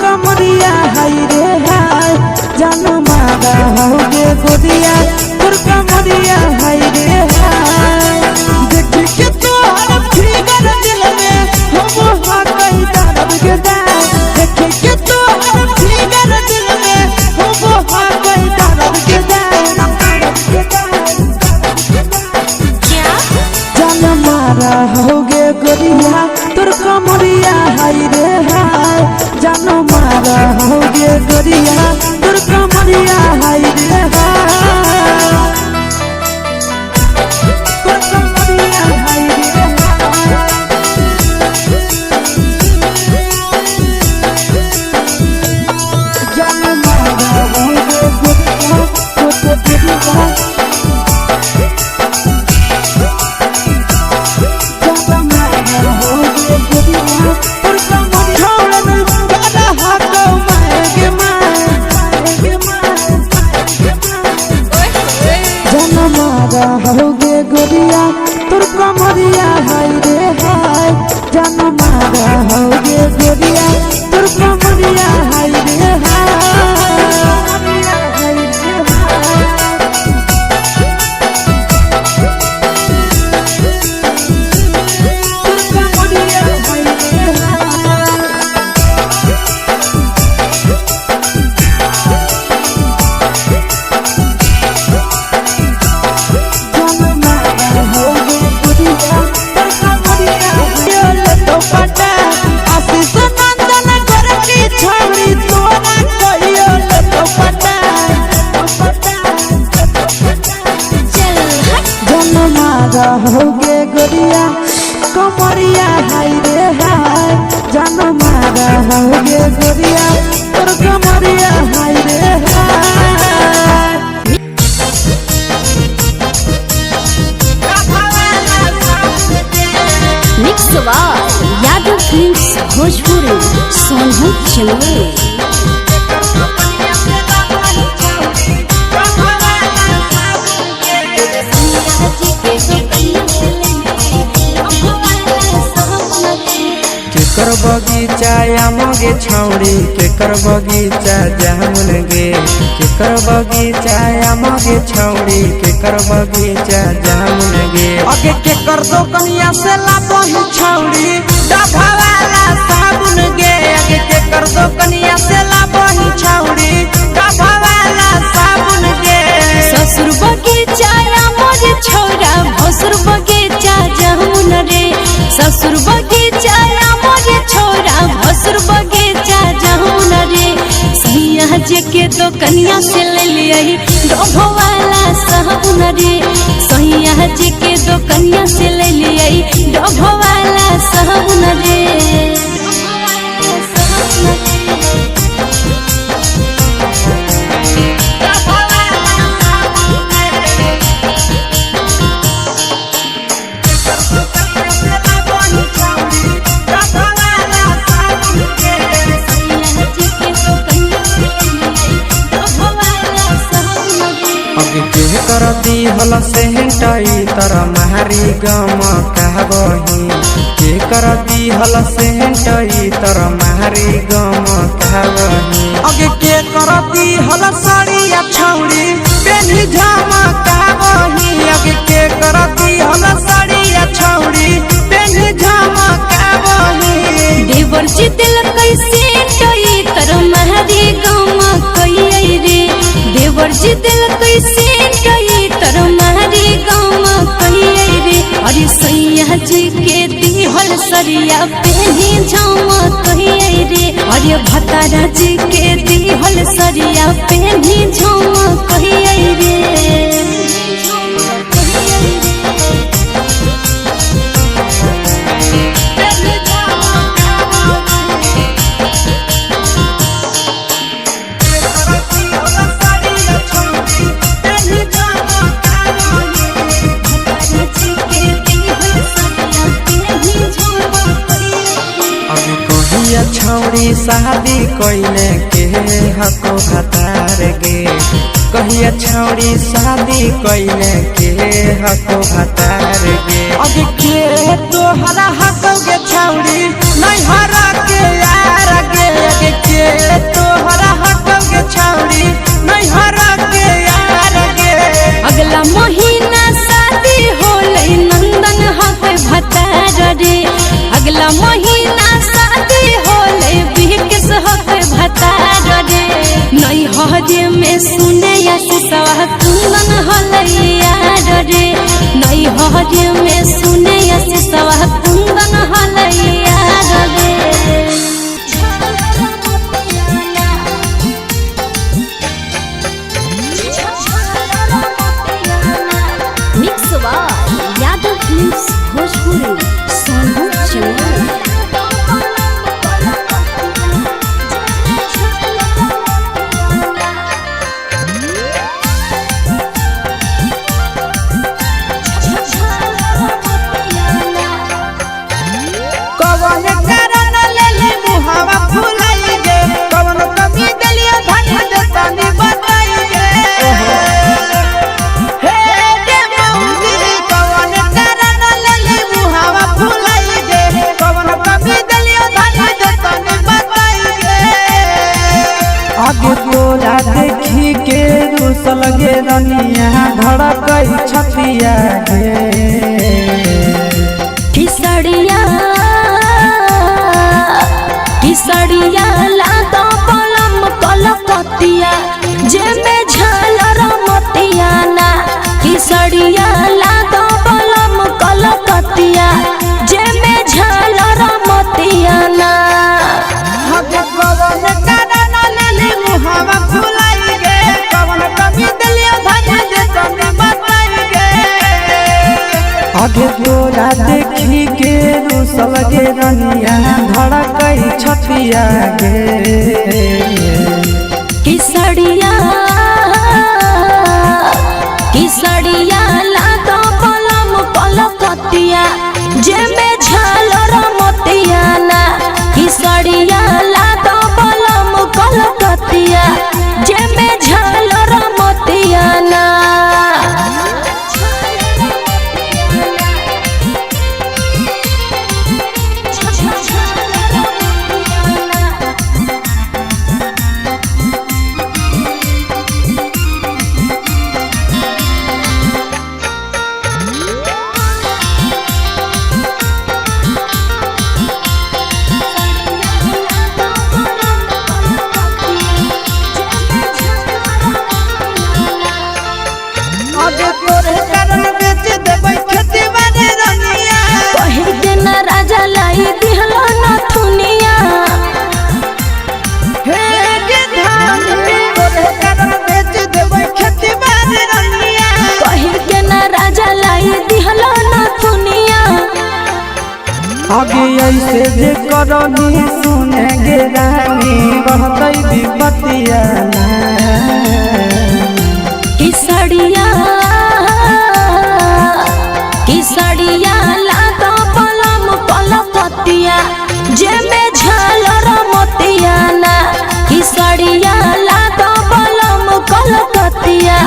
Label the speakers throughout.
Speaker 1: कमरिया हाय रे हाय जानो मारा होगे गोरिया तोर कमरिया हाय रे हाय देख के तो हर फिगर दिल में हम हाकई दर्द के दाग देख के तो हर फिगर दिल में हम हाकई दर्द के दाग जानो मारा होगे गोरिया तोर कमरिया हाय रे हाय जानो मारा होगे गोरिया तोर कमरिया हाय रे हाय तोर कमरिया हाय रे हाय जानो मारा होगे गोरिया तोर कमरिया होगे गोरिया तोर कमरिया हाय रे हाय जानो मारा होगे गोरिया तोर कमरिया हाय रे होगे गोरिया कमरिया हाय रे हाय जानो मारा होगे गोरिया तोर कमरिया हाय रे हाय
Speaker 2: mix by Yadav films Bhojpuri Sonu Chandel
Speaker 3: केकर बगीचा आमगे छौड़ी केकर बगीचा जामुन गे केकर बगीचा आमगे छौड़ी केकर बगीचा जामुन गे
Speaker 1: अगे केकर दो कनिया से लाबही छौड़ी डभावाला साबुन गे अगे केकर दो कनिया से लाबही छौड़ी डभावाला साबुन गे
Speaker 2: ससुर बगीचा आमगे छौड़ा भसुर बगीचा जामुन रे ससुर बगीचा छोरा भसुर बगीचा जामुन रे सैया जे के दो कनिया से ले लियही डोभवाला साबुन रे सैया जे के दो कनिया से ले लियही डोभवाला साबुन रे
Speaker 3: के कर दी हल से हटाई तरा महारी गम कहबही के कर दी हल से हटाई तरा महारी गम कहबही
Speaker 1: अगे के कर दी हल साड़िया छौड़ी पेन्ही झमा कहबही अगे के कर दी हल साड़िया छौड़ी पेन्ही झमा कहबही
Speaker 2: देवर जी दिल कैसे टई तर महारी गम कई रे देवर जी दिल कैसे टई तर महारी गम कई रे अरे सैया जी के दिहल सरिया पेन्ही झमा कई रे अरे भतारा जी के दिहल सरिया पेन्ही झमा कई रे
Speaker 3: छौड़ी शादी कोइले के हको भतार गे कहिया छौड़ी शादी कोइले के हको भतार गे
Speaker 1: अगे के तो हरा हको गे छौड़ी नहीं हरा के यार गे अगे
Speaker 3: के तोहरा हटल के छौरी नहीं हरा के यार गे।
Speaker 2: अगला महीना शादी होले नंदन हके भतार रे। अगला महीना शादी होले बिहकिस हके भतार रे। नहीं हजे में सुने सवा कुंदन हले यार रे। नहीं हजे में सुने सवा कुंदन हले यार रे। Mix by Yadav films Bhojpuri Sonu Chaman.
Speaker 3: कवन कारण लेले मुहावा फुलाई गे कवन कमी दलिया धन दे तनी बताई गे। हे गे मौजी कवन कारण लेले मुहावा फुलाई गे कवन कमी दलिया धन दे तनी बताई गे। आगे तोरा देखी के रुसल गे रनिया धड़कई छतिया गे।
Speaker 2: किसड़िया लादा पलम कलकतिया जे में झालर मोतिया ना। किसड़िया लादा पलम कलकतिया जे में झालर मोतिया ना।
Speaker 3: कवन कारण लेले मुहावा फुलाई गे कवन कमी दलिया धन दे तनी बताई गे। आगे तोरा देखी के रुसल गे रनिया धड़कई छतिया गे।
Speaker 2: किसड़िया लादा पलम कलकतिया जे में झालर मोतिया ना। किसड़िया लादा पलम कलकतिया जे में झालर मोतिया ना।
Speaker 3: आगे तोरे कारण बेच देबै खेती बाड़ी रनिया।
Speaker 2: पहिर के न राजा लाई दिहलो न थुनिया।
Speaker 3: हे गे धान तोरे कारण बेच देबै खेती बाड़ी रनिया।
Speaker 2: पहिर के न राजा लाई दिहलो न थुनिया।
Speaker 3: आगे ऐसे जे करनी सुने गे रानी रहतै विपतिया ना।
Speaker 2: किसड़िया लादा पलम कलकतिया जे में झालर मोतिया ना। किसड़िया लादा पलम कलकतिया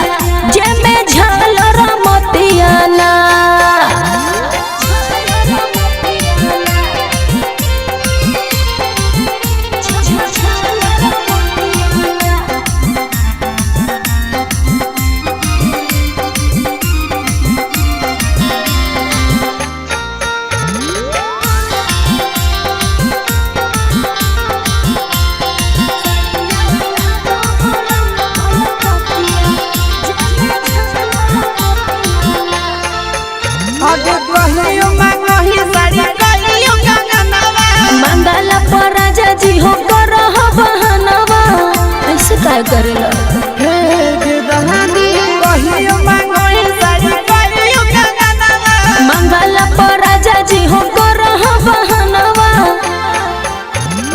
Speaker 2: जे में झालर मोतिया ना।
Speaker 3: आगे कहियो मांगही साड़ी कहियो कंगनवा।
Speaker 2: मंगला पर राजा जी हो करह बहनवा। ऐसे काय करेला।
Speaker 3: हे गे दहानी कहियो मांगही साड़ी कहियो कंगनवा।
Speaker 2: मंगला पर राजा जी हो करह बहनवा।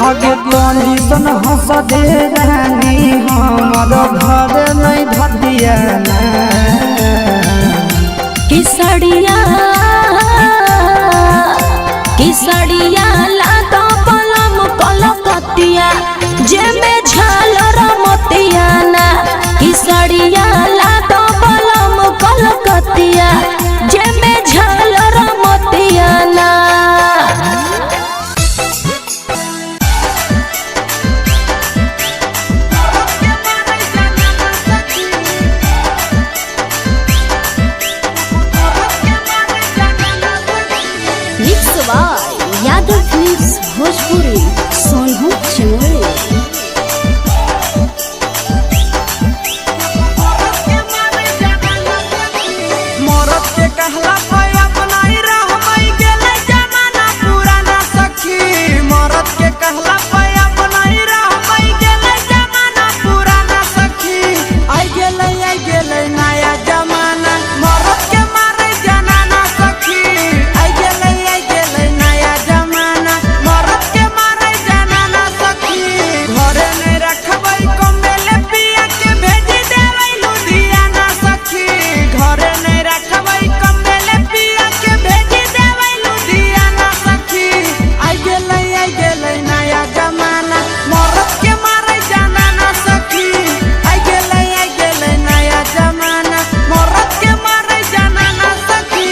Speaker 3: आगे कंडीशन हंस दे रानी हमर घर नहीं धतिया ना।
Speaker 2: किसड़िया लादा पलम कलकतिया जे में झालर मोतिया ना। किसड़िया लादा पलम कलकतिया जे में झालर मोतिया ना। Mix by Yadav films Bhojpuri Sonu Chimori.
Speaker 3: मरद के कहला पे अपनाई रहमई गेले जमाना पुराना सखी। मरद के कहला पे अपनाई रहमई गेले जमाना पुराना सखी। आई गेले नया जमाना मरद के मारे जनाना सखी। आई गेले नया जमाना मरद के मारे जनाना सखी। घरे नहीं रखबई कमेले पिया के भेजी देवई लुधियाना सखी। घरे नहीं रखबई कमेले पिया के भेजी देवई लुधियाना सखी। आई गेले नया जमाना मरद के मारे जनाना सखी। आई गेले नया जमाना मरद के मारे जनाना सखी।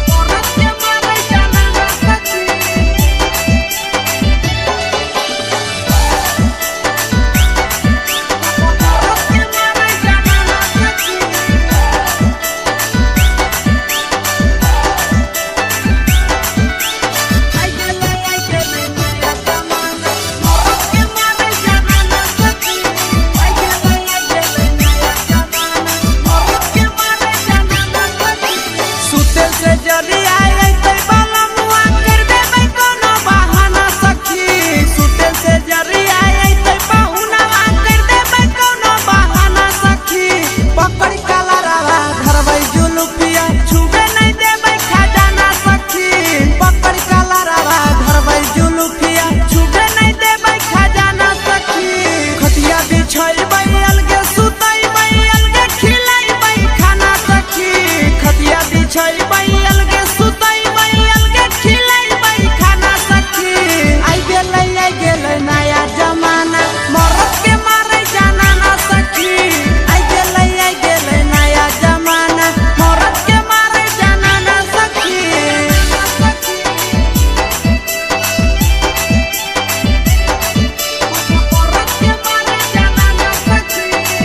Speaker 3: मरद के मारे जनाना सखी। सुते से जल्दी आए ते बाला मुआ कर देबै कोनो बहाना सखी। सुते से जल्दी आए ते पाहुना कर देबै कोनो बहाना सखी। पकड़ काला रावा धरबै जुलुफिया छुबे नहीं देबै खजाना सखी। पकड़ काला रावा धरबै जुलुफिया छुबे नहीं देबै खजाना सखी। खटिया बिछैबै अलगे सुतैबै अलगे खिलैबै खाना सखी। खटिया बिछैबै अलगे सुतैबै अलगे खिलैबै खाना सखी। आई गेले नया जमाना मरद के मारे जनाना सखी। आई गेले नया जमाना मरद के मारे जनाना सखी। मरद के मारे जनाना सखी।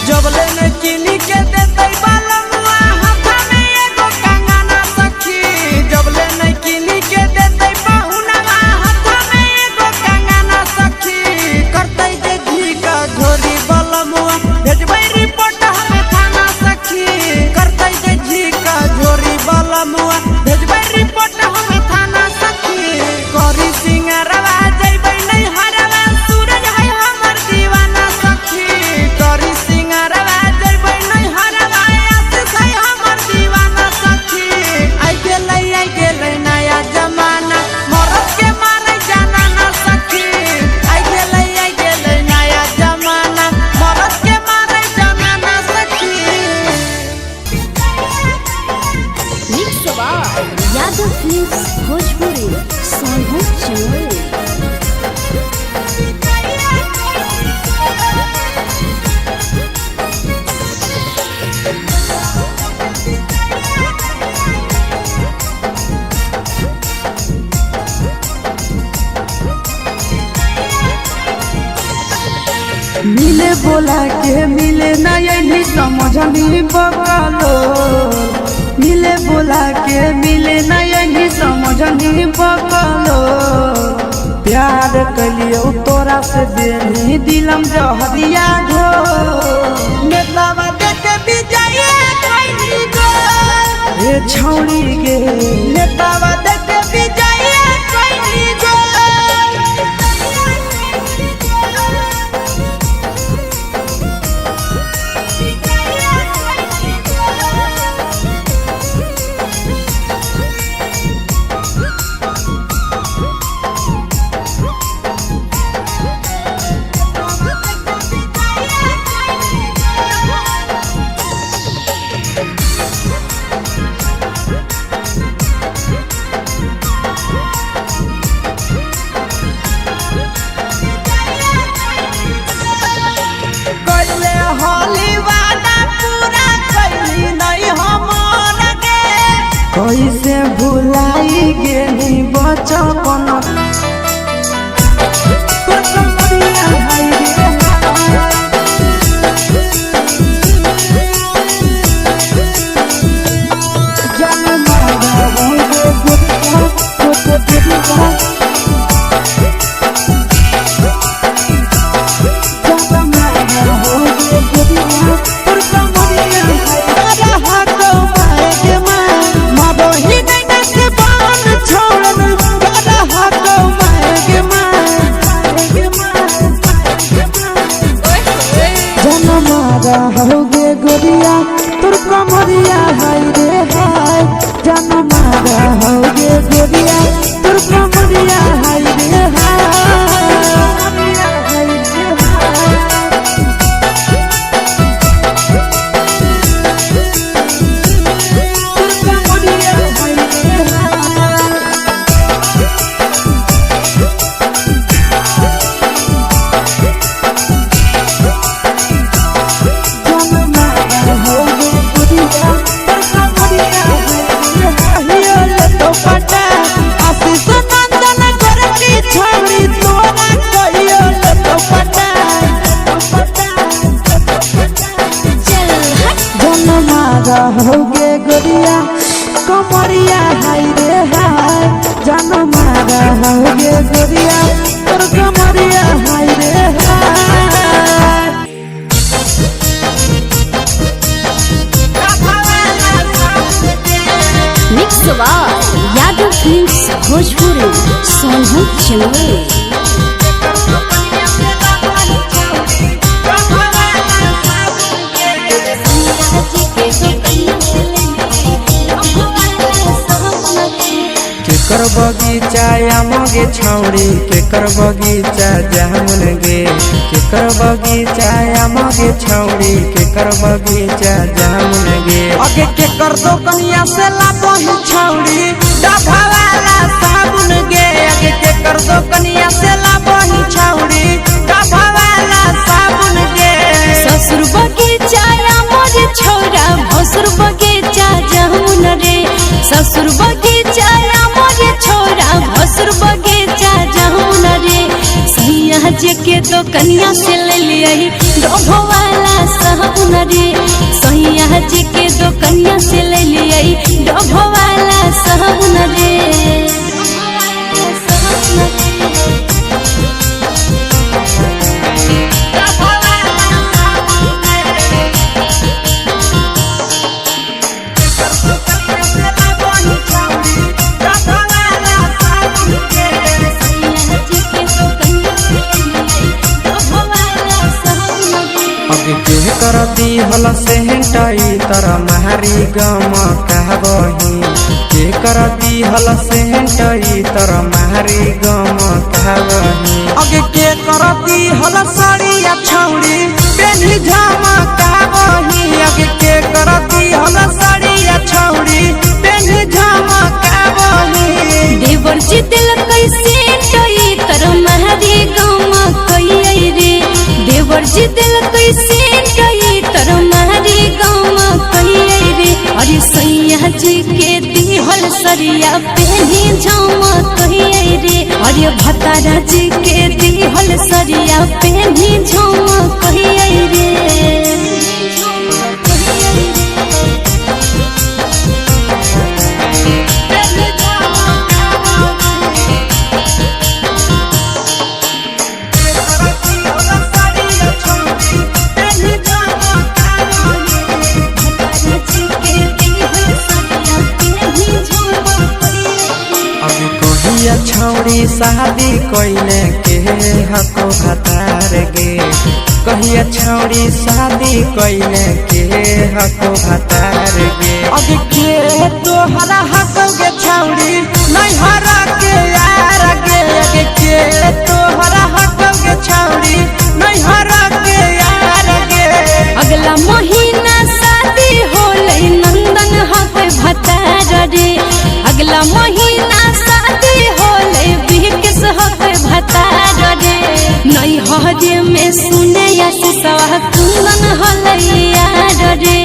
Speaker 3: जबले न किनी के देतै बाला मुआ हाथा में एगो कंगना सखी। जबले न किनी के देतै पाहुना हाथा में एगो कंगना सखी। करतै जे घी का झोरी बाला मुआ भेजबै रिपोर्ट हमें थाना सखी। करतै जे घी का झोरी बाला मुआ भेजबै रिपोर्ट हमें थाना सखी। करी सिंगारवा जइबै नहीं हरवा सूरज है हमर दीवाना सखी। करी सिंगारवा जइबै नहीं हरवा आशीष है हमर दीवाना सखी। आई गेले नया जमाना मरद के मारे जनाना सखी। आई गेले नया जमाना मरद के मारे जनाना सखी।
Speaker 2: Mix by Yadav films Bhojpuri Sonu Chimori.
Speaker 1: मिले बोला के मिले नहीं समझनी बकलो। मिले बोला के मिले नहीं समझनी बकलो। प्यार कलियो तोरा से देनी दिलम जहरिया घो। नेतावा देखे विजय कैली गो ए छौड़ी गे। नेतावा देखे विजय कैली गो। बचपन तोर कमरिया हाय रे जान मारा होगे गोरिया तो तेरी होगे गोरिया तोर कमरिया हाय रे हाय जान मारा होगे गोरिया तोर कमरिया हाय रे होगे गोरिया कमरिया हाय रे हाय जान मारा होगे गोरिया तोर कमरिया हाय रे हाय
Speaker 2: मिक्स यादव फिल्म्स भोजपुरी सोनू चिंगले
Speaker 3: केकर बगीचा आमगे छौड़ी केकर बगीचा जामुन गे केकर बगीचा आमगे छौड़ी केकर बगीचा जामुन गे
Speaker 1: अगे केकर दोकनिया से लाबही छौड़ी डाभा वाला साबुन गे अगे केकर दोकनिया से लाबही छौड़ी डाभा वाला साबुन गे
Speaker 2: ससुर बगीचा मोर छोरा भसुर बगीचा जामुन रे ससुर बगीचा मोर छोरा भसुर बगीचा जामुन रे सैया जी के तो कन्या से ले लिया डोभो वाला साबुन रे सैया जी के तो कन्या से ले लिया डोभो वाला साबुन रे
Speaker 3: के करती हल सेंटाई तोरा मारी गम कहबही के करती हल सेंटाई तोरा मारी गम कहबही
Speaker 1: अगे के करती हल साड़िया छौड़ी पेनी झमा कहबही अगे के करती हल साड़िया छौड़ी पेनी झमा कहबही
Speaker 2: देवर जी दिल कैसे टई तोरा मारी गम कई रे देवर जी दिल कैसे टई तोरा मारी गम कई रे अरे सैया जी के दिहल सरिया पेनी झमा कई रे अरे भतारा जी के दिहल सरिया पेनी झमा कई रे
Speaker 3: छौड़ी शादी कोइले के हको भतार गे कहिया छौड़ी शादी कोइले के हको भतार गे
Speaker 1: अगे के तोहरा हकोगे छौड़ी नहीं हरा के यार गे अगे के तोहरा हकोगे छौड़ी नहीं हरा के यार गे
Speaker 2: अगला महीना शादी होले नंदन हके भतार रे अगला महीना शादी होले बिहकिस हके भतार रे नहीं हजे में सुने सवा कुंदन हले यार रे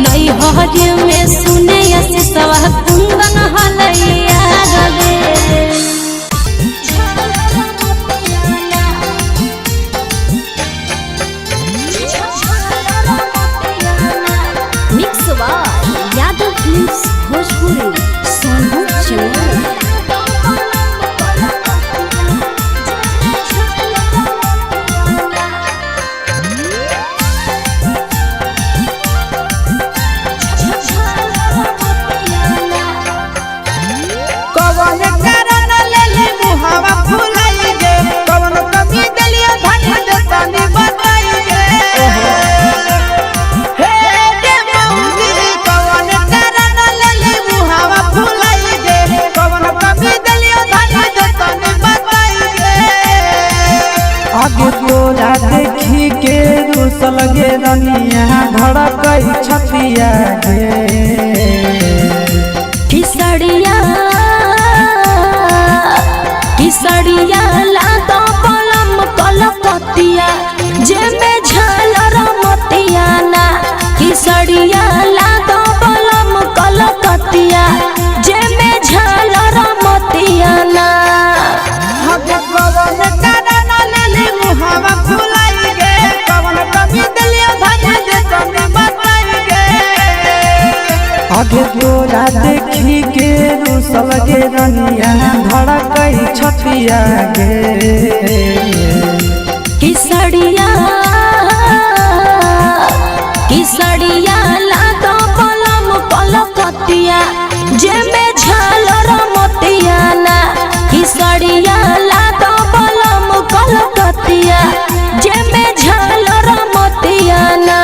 Speaker 2: नहीं हजे में सुने सवा कुंदन हले यार रे।
Speaker 1: कवन कारण लेली मुहावा फुलाई गे कवन कमी दलिया धन दे तनी बताई गे हे गे मौजी कवन कारण लेली मुहावा फुलाई गे कवन कमी दलिया धन दे तनी बताई गे आगे तोरा देखी के रुसल गे रनिया धड़कई छतिया गे
Speaker 2: किसड़िया लातो पलम कलकतिया जेमे झालर मतिया ना किसड़िया लातो पलम कलकतिया जेमे झालर मतिया ना
Speaker 1: कवन कारण लेली मुहावा फुलाई गे कवन कमी दलिया धन दे तनी बताई गे आगे तोरा देखी के रुसल गे रनिया धड़कई छतिया गे
Speaker 2: किसड़िया लातो पलम कलकतिया जेमे झालर मतिया ना किसड़िया लातो पलम कलकतिया जेमे झालर मतिया ना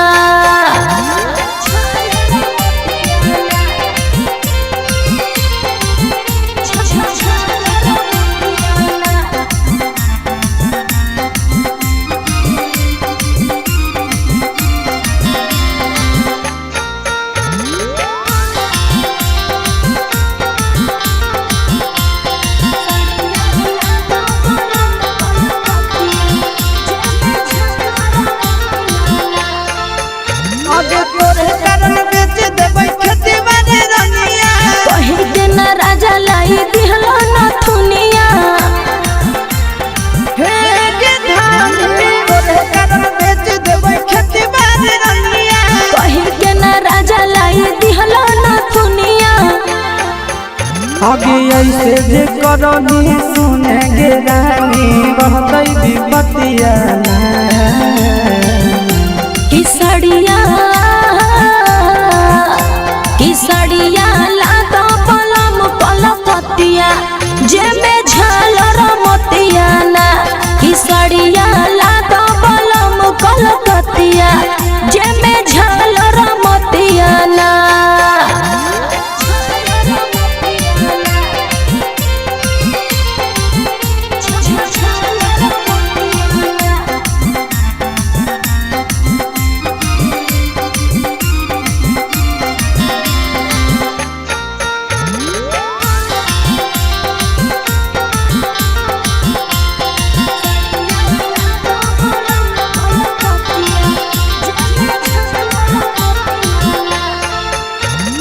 Speaker 1: आगे तोरे कारण बेच देबै खेती बाड़ी रनिया
Speaker 2: कहि के ना राजा लाई दिहलो न थुनिया
Speaker 1: हे गे धान तोरे कारण बेच देबै खेती बाड़ी रनिया
Speaker 2: कहि के ना राजा लाई दिहलो न थुनिया
Speaker 1: आगे ऐसे जे करनी सुने गे रानी रहतै विपतिया ना
Speaker 2: किसड़िया लातो पलम कलकतिया जेमे झालर मतिया ना किसड़िया लातो पलम कलकतिया जेमे झालर मतिया ना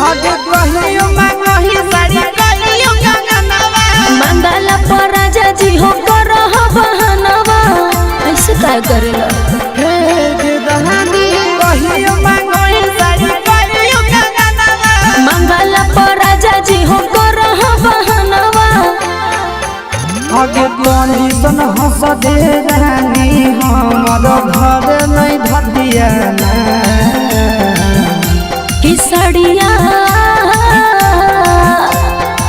Speaker 1: आगे कहियो मांगही साड़ी कहियो गंगनवा
Speaker 2: मंगला पर राजा जी हो करह बहनवा ऐसे काय करेला
Speaker 1: हे गे दहानी कहियो मांगही साड़ी कहियो गंगनवा
Speaker 2: मंगला पर राजा जी हो करह बहनवा
Speaker 1: आगे तोनी सन हंस दे रानी हमर घर नहीं धतिया ना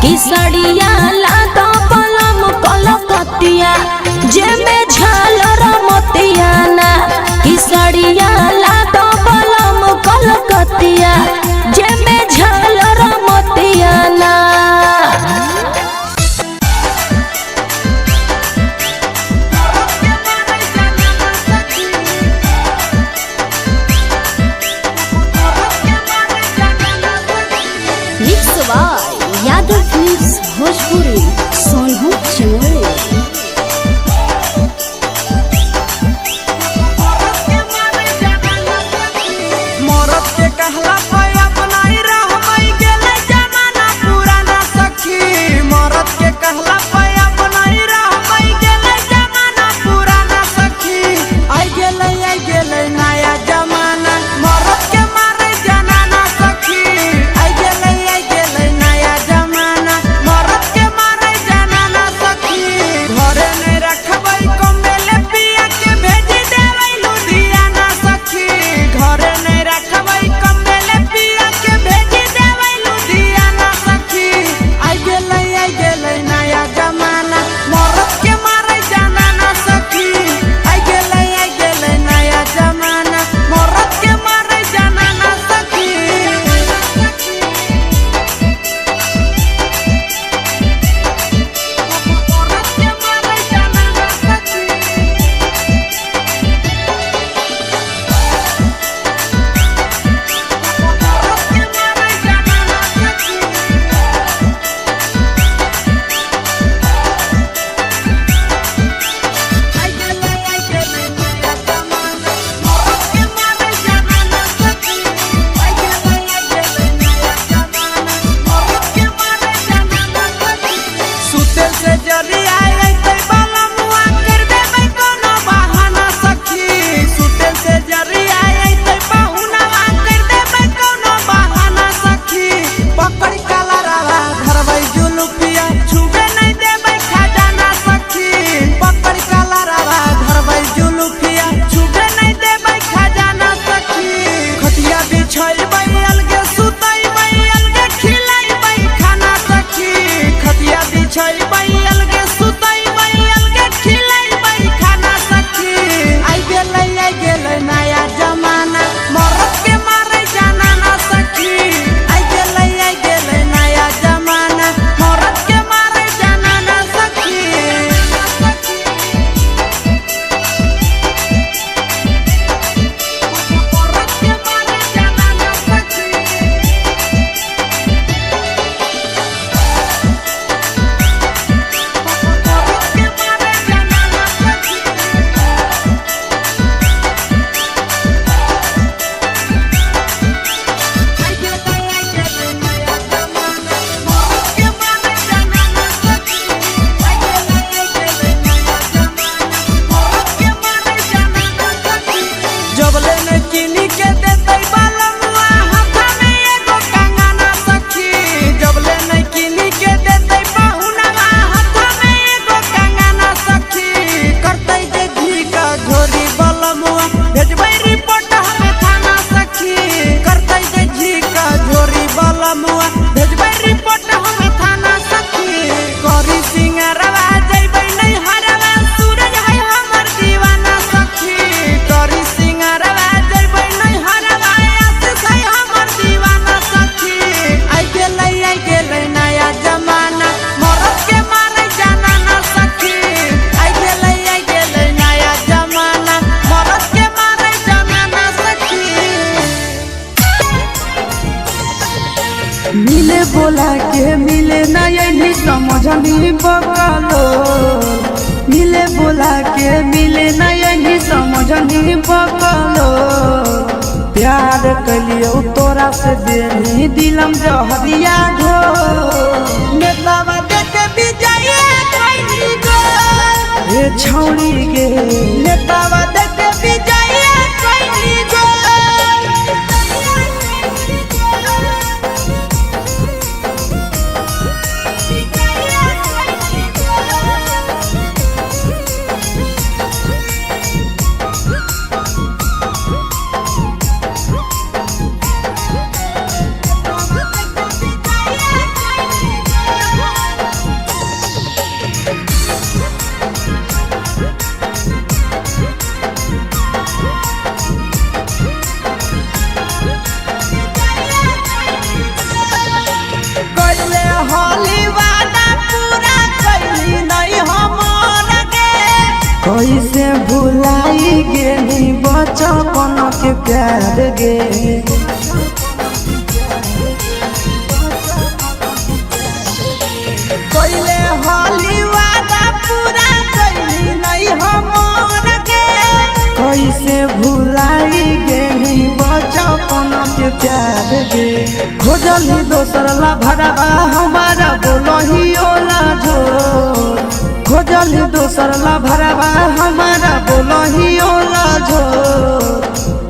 Speaker 2: किसड़िया लातो पलम कलकतिया जेमे झालर मतिया ना किसड़िया लातो पलम कलकतिया जेमे झालर मतिया ना यादव फिल्म्स भोजपुरी सोनू चिमोरे
Speaker 1: मरद के कहला पे अपनाई रहबै गेलै जमाना पुराना सखी मरद के कहला पे अपनाई रहबै गेलै जमाना पुराना सखी आई गेलै नया जमाना मरद के मारे जनाना सखी आई गेलै नया जमाना मरद के मारे बिछाई अलगे सुतई अलगे खिलाई खाना सखी। आई गेलै नया जमाना मरद के मारे जाना ना सखी। आई गेलै नया जमाना मरद के मारे जाना ना सखी। जबले न किनी के देतै बालमुआ हाथा में एगो कंगना सखी। जबले न किनी के देतै बहुनवा हाथा में एगो कंगना सखी। करतै जे घी का झोरी बालमुआ भेजबै रिपोर्ट हमें थाना सखी। करतै जे घी का झोरी बालमुआ भेजबै रिपोर्ट हमें थाना सखी। करी सिंगारवा जइबै नहीं हरवा सूरज है हमर दीवाना सखी। करी सिंगारवा जइबै नहीं हरवा आशीष है हमर दीवाना सखी। आई गेलै नया जमाना मरद के मारे जाना ना सखी। आई गेलै नया जमाना मरद के मारे जाना ना सखी।
Speaker 3: मिले बोला के मिले ना यही समझनी बकलो। मिले बोला के मिले ना यही समझनी बकलो। प्यार कलियो तोरा से देनी दिलम जहरिया घो।
Speaker 1: नेतावा देके बिजाए खैनी गो।
Speaker 3: ए छौड़ी गे
Speaker 1: नेतावा देके बिजाए खैनी गो। कैले होली वादा पूरा कैली नहीं हमर के।
Speaker 3: कैसे भुलाई गेली बचपन के प्यार गे।
Speaker 1: कैले होली वादा पूरा कैली नहीं हमर के।
Speaker 3: कैसे भुलाई गेली बचपन के प्यार गे। खोजली दोसर ला भरवा हमारा बोलही ओला झोर। खोजली दोसर ला भरवा हमारा बोलही ओला झोर।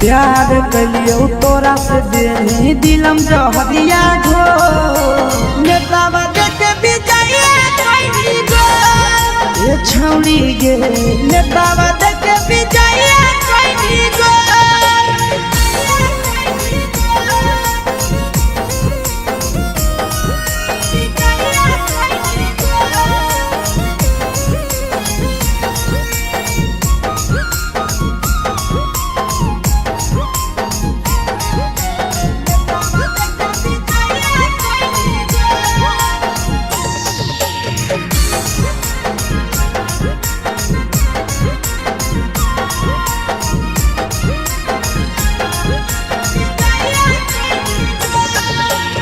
Speaker 3: प्यार कलियो तोरा से देनी दिलम जहरिया घो।
Speaker 1: नेतावा देके बिजाए खैनी गो।
Speaker 3: ए छौड़ी गे
Speaker 1: नेतावा देके बिजाए खैनी गो।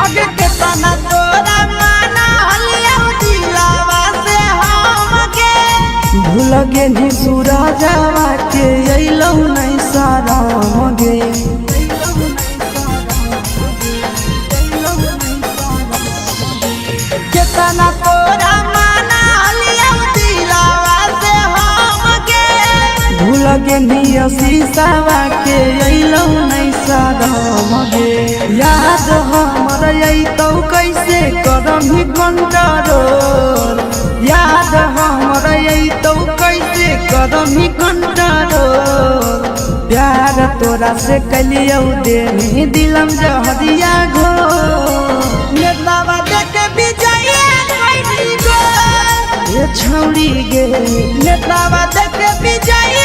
Speaker 1: आगे के तना तोरा माना हलिया दिलावा से हमके।
Speaker 3: भूल गेली सूरजवा के अइलौ नहीं साराम गे।
Speaker 1: केतना तोरा माना हलिया दिलावा से हमके।
Speaker 3: भूल गेली शीशावा के अइलौ नहीं साराम गे। याद हमर अइतौ कैसे करमी कंट्रोल। याद हमर अइतौ कैसे करमी कंट्रोल। प्यार तोरा से कलियौ देनी दिलम जहरिया घो।
Speaker 1: नेतावा देके बिजाए खैनी गो। छौड़ी गे नेतावा देखे विजय